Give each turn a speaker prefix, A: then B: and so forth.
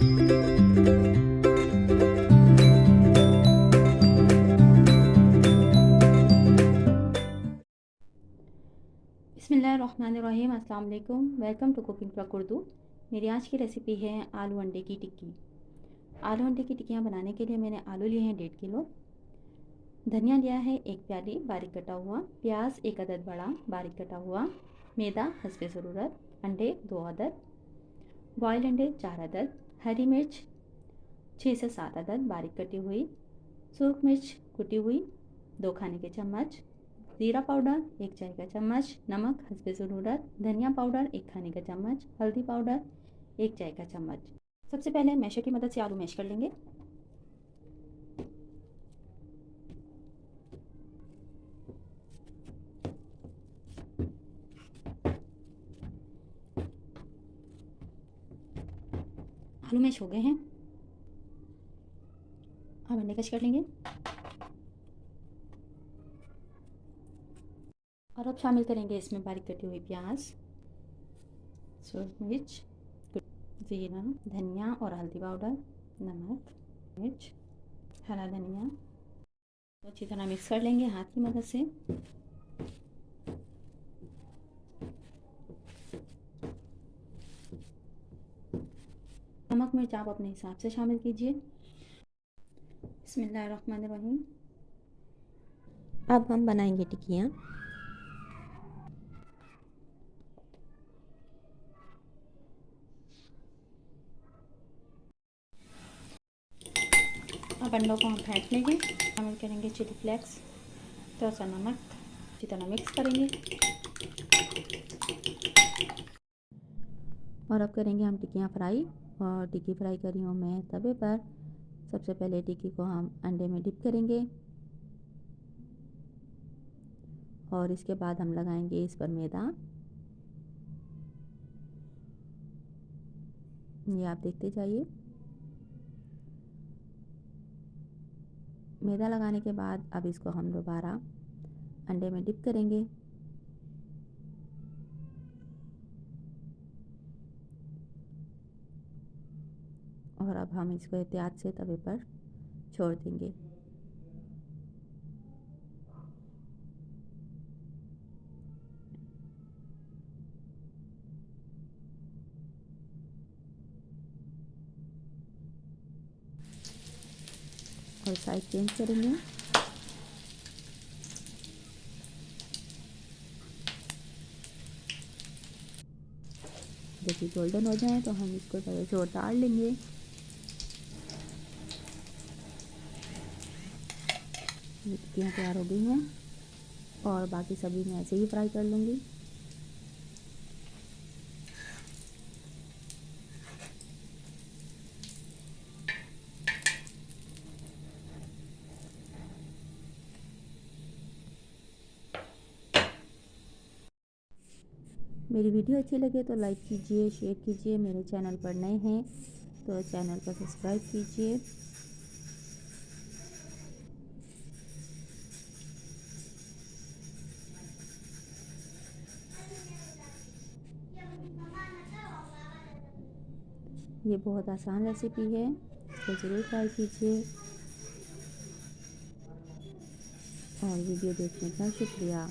A: बिस्मिल्लाहिर्रहमानिर्रहीम। अस्सलाम वालेकुम। Welcome to cooking truck Urdu. मेरी आज की रेसिपी है आलू अंडे की टिक्की। आलू अंडे की टिक्कियाँ बनाने के लिए मैंने आलू लिए हैं 1.5 किलो, धनिया लिया है 1 प्याली बारीक कटा हुआ, प्याज 1 अदद बड़ा बारीक कटा हुआ, मैदा हस्बे ज़रूरत, अंडे 2 अदद, बॉयल्ड अंडे 4 अदद, हरी मिर्च 6 से 7 अदद बारीक कटी हुई, सूरख मिर्च कुटी हुई 2 खाने के चम्मच, ज़ीरा पाउडर 1 चाय का चम्मच, नमक हस्बे ज़रूरत, धनिया पाउडर 1 खाने का चम्मच, हल्दी पाउडर 1 चाय का चम्मच। सबसे पहले मैशर की मदद से आलू मैश कर लेंगे। आलू मैश हो गए हैं, अब अंडे कश कर लेंगे और अब शामिल करेंगे इसमें बारीक कटी हुई प्याज, सूरख मिर्च, ज़ीरा, धनिया और हल्दी पाउडर, नमक, मिर्च, हरा धनिया। तो अच्छी तरह मिक्स कर लेंगे हाथ की मदद से। नमक मिर्च आप अपने हिसाब से शामिल कीजिए। बिस्मिल्लाहिर्रहमानिर्रहीम। अब हम बनाएंगे टिक्कियाँ। अब अंडों को हम फेंट लेंगे, शामिल करेंगे चिली फ्लेक्स, थोड़ा सा नमक, अच्छी तरह मिक्स करेंगे और अब करेंगे हम टिक्कियाँ फ्राई। और टिक्की फ्राई करी हूँ मैं तवे पर। सबसे पहले टिक्की को हम अंडे में डिप करेंगे और इसके बाद हम लगाएंगे इस पर मैदा। ये आप देखते जाइए। मैदा लगाने के बाद अब इसको हम दोबारा अंडे में डिप करेंगे और अब हम इसको एहतियात से तवे पर छोड़ देंगे। और साइड चेंज करेंगे। जब ये गोल्डन हो जाए तो हम इसको तवे से उतार लेंगे। टिक्कियाँ तैयार हो गई हैं और बाकी सभी मैं ऐसे ही फ्राई कर लूँगी। मेरी वीडियो अच्छी लगे तो लाइक कीजिए, शेयर कीजिए। मेरे चैनल पर नए हैं तो चैनल को सब्सक्राइब कीजिए। ये बहुत आसान रेसिपी है, तो ज़रूर ट्राई कीजिए। और वीडियो देखने का शुक्रिया।